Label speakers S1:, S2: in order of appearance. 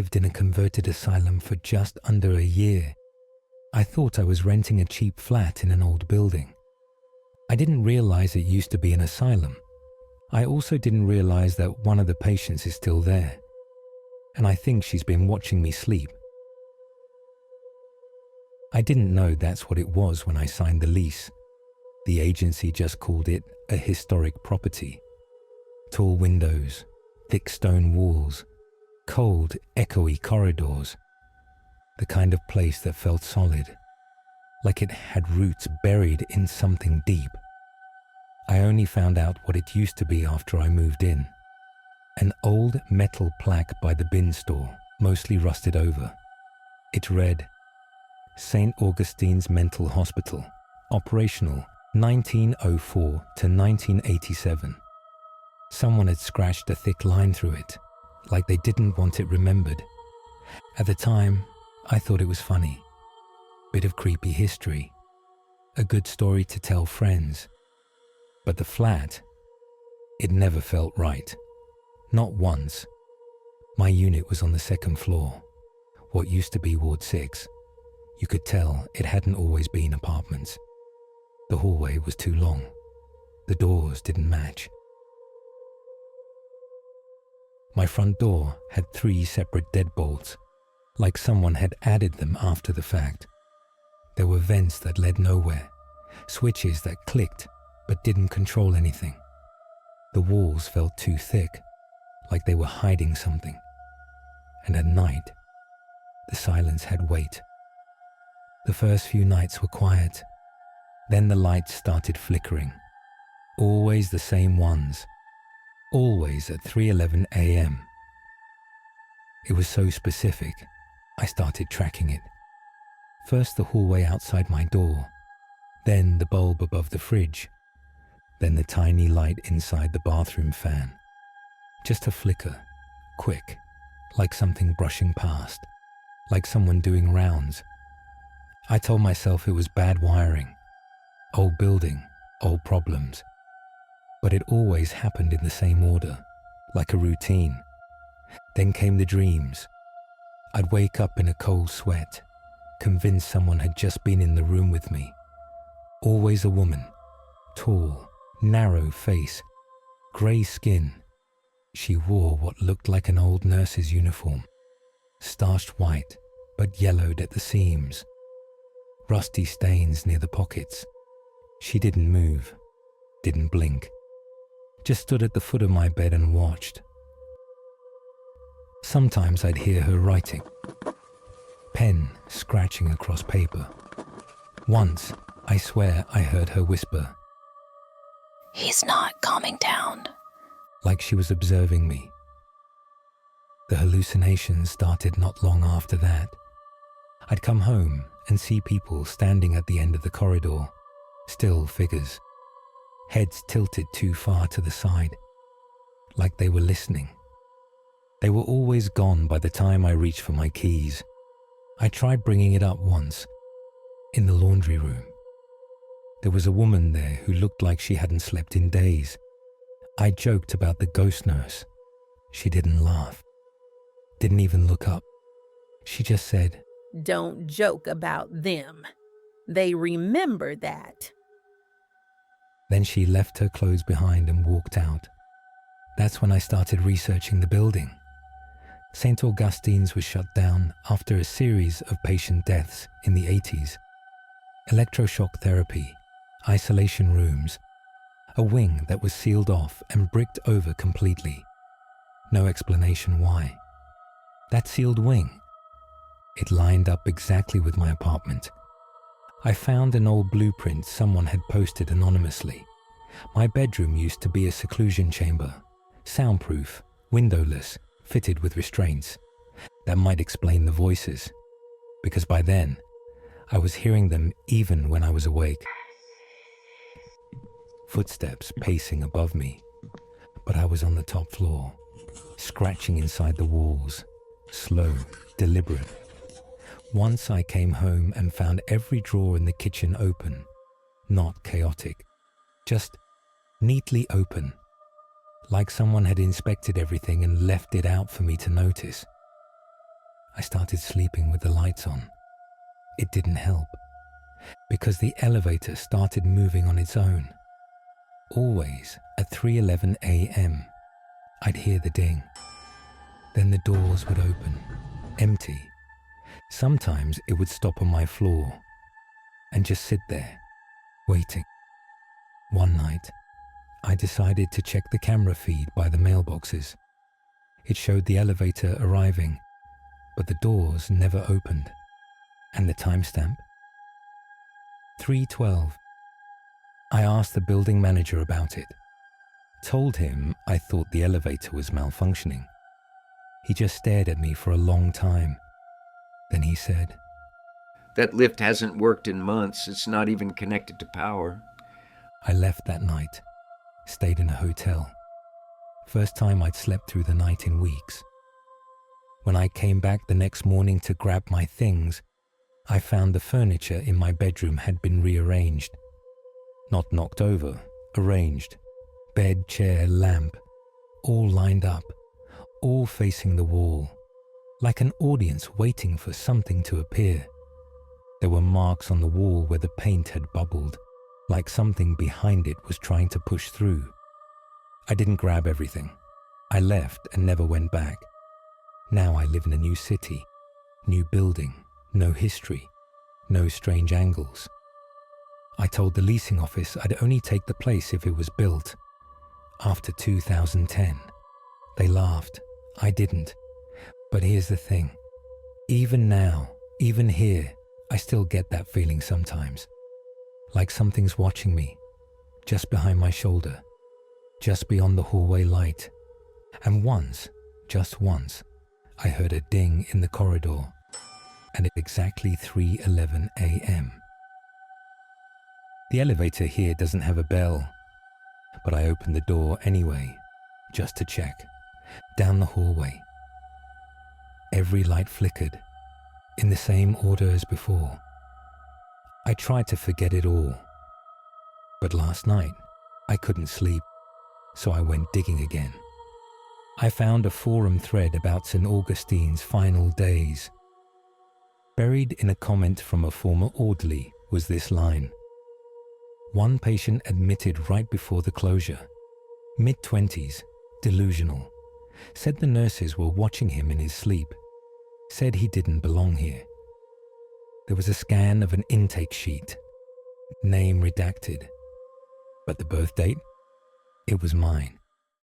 S1: lived in a converted asylum for just under a year. I thought I was renting a cheap flat in an old building. I didn't realize it used to be an asylum. I also didn't realize that one of the patients is still there. And I think she's been watching me sleep. I didn't know that's what it was when I signed the lease. The agency just called it a historic property. Tall windows, thick stone walls, cold, echoey corridors. The kind of place that felt solid, like it had roots buried in something deep. I only found out what it used to be after I moved in. An old metal plaque by the bin store, mostly rusted over. It read, St. Augustine's Mental Hospital, operational 1904 to 1987. Someone had scratched a thick line through it, like they didn't want it remembered. At the time, I thought it was funny. Bit of creepy history. A good story to tell friends. But the flat, it never felt right. Not once. My unit was on the second floor, what used to be Ward 6. You could tell it hadn't always been apartments. The hallway was too long. The doors didn't match. My front door had 3 separate deadbolts, like someone had added them after the fact. There were vents that led nowhere, switches that clicked but didn't control anything. The walls felt too thick, like they were hiding something. And at night, the silence had weight. The first few nights were quiet. Then the lights started flickering. Always the same ones. Always at 3:11 a.m. It was so specific, I started tracking it. First the hallway outside my door, then the bulb above the fridge, then the tiny light inside the bathroom fan. Just a flicker, quick, like something brushing past, like someone doing rounds. I told myself it was bad wiring, old building, old problems. But it always happened in the same order, like a routine. Then came the dreams. I'd wake up in a cold sweat, convinced someone had just been in the room with me. Always a woman, tall, narrow face, grey skin. She wore what looked like an old nurse's uniform, starched white but yellowed at the seams, rusty stains near the pockets. She didn't move, didn't blink, just stood at the foot of my bed and watched. Sometimes I'd hear her writing, pen scratching across paper. Once, I swear I heard her whisper,
S2: "He's not calming down,"
S1: like she was observing me. The hallucinations started not long after that. I'd come home and see people standing at the end of the corridor, still figures, heads tilted too far to the side, like they were listening. They were always gone by the time I reached for my keys. I tried bringing it up once, in the laundry room. There was a woman there who looked like she hadn't slept in days. I joked about the ghost nurse. She didn't laugh, didn't even look up. She just said,
S3: "Don't joke about them. They remember that."
S1: Then she left her clothes behind and walked out. That's when I started researching the building. St. Augustine's was shut down after a series of patient deaths in the 80s. Electroshock therapy, isolation rooms, a wing that was sealed off and bricked over completely. No explanation why. That sealed wing, it lined up exactly with my apartment. I found an old blueprint someone had posted anonymously. My bedroom used to be a seclusion chamber, soundproof, windowless, fitted with restraints. That might explain the voices, because by then, I was hearing them even when I was awake. Footsteps pacing above me, but I was on the top floor, scratching inside the walls, slow, deliberate. Once I came home and found every drawer in the kitchen open, not chaotic, just neatly open, like someone had inspected everything and left it out for me to notice. I started sleeping with the lights on. It didn't help, because the elevator started moving on its own. Always at 3:11 a.m., I'd hear the ding. Then the doors would open, empty. Sometimes it would stop on my floor and just sit there, waiting. One night, I decided to check the camera feed by the mailboxes. It showed the elevator arriving, but the doors never opened. And the timestamp? 3:12. I asked the building manager about it. Told him I thought the elevator was malfunctioning. He just stared at me for a long time. Then he said,
S4: "That lift hasn't worked in months. It's not even connected to power."
S1: I left that night, stayed in a hotel. First time I'd slept through the night in weeks. When I came back the next morning to grab my things, I found the furniture in my bedroom had been rearranged. Not knocked over, arranged. Bed, chair, lamp, all lined up, all facing the wall, like an audience waiting for something to appear. There were marks on the wall where the paint had bubbled, like something behind it was trying to push through. I didn't grab everything. I left and never went back. Now I live in a new city, new building, no history, no strange angles. I told the leasing office I'd only take the place if it was built after 2010. They laughed. I didn't. But here's the thing. Even now, even here, I still get that feeling sometimes. Like something's watching me, just behind my shoulder, just beyond the hallway light. And once, just once, I heard a ding in the corridor, and at exactly 3:11 a.m. The elevator here doesn't have a bell, but I opened the door anyway, just to check. Down the hallway. Every light flickered, in the same order as before. I tried to forget it all. But last night, I couldn't sleep, so I went digging again. I found a forum thread about St. Augustine's final days. Buried in a comment from a former orderly was this line. One patient admitted right before the closure, mid-20s, delusional, said the nurses were watching him in his sleep, said he didn't belong here. There was a scan of an intake sheet, name redacted, but the birth date, it was mine.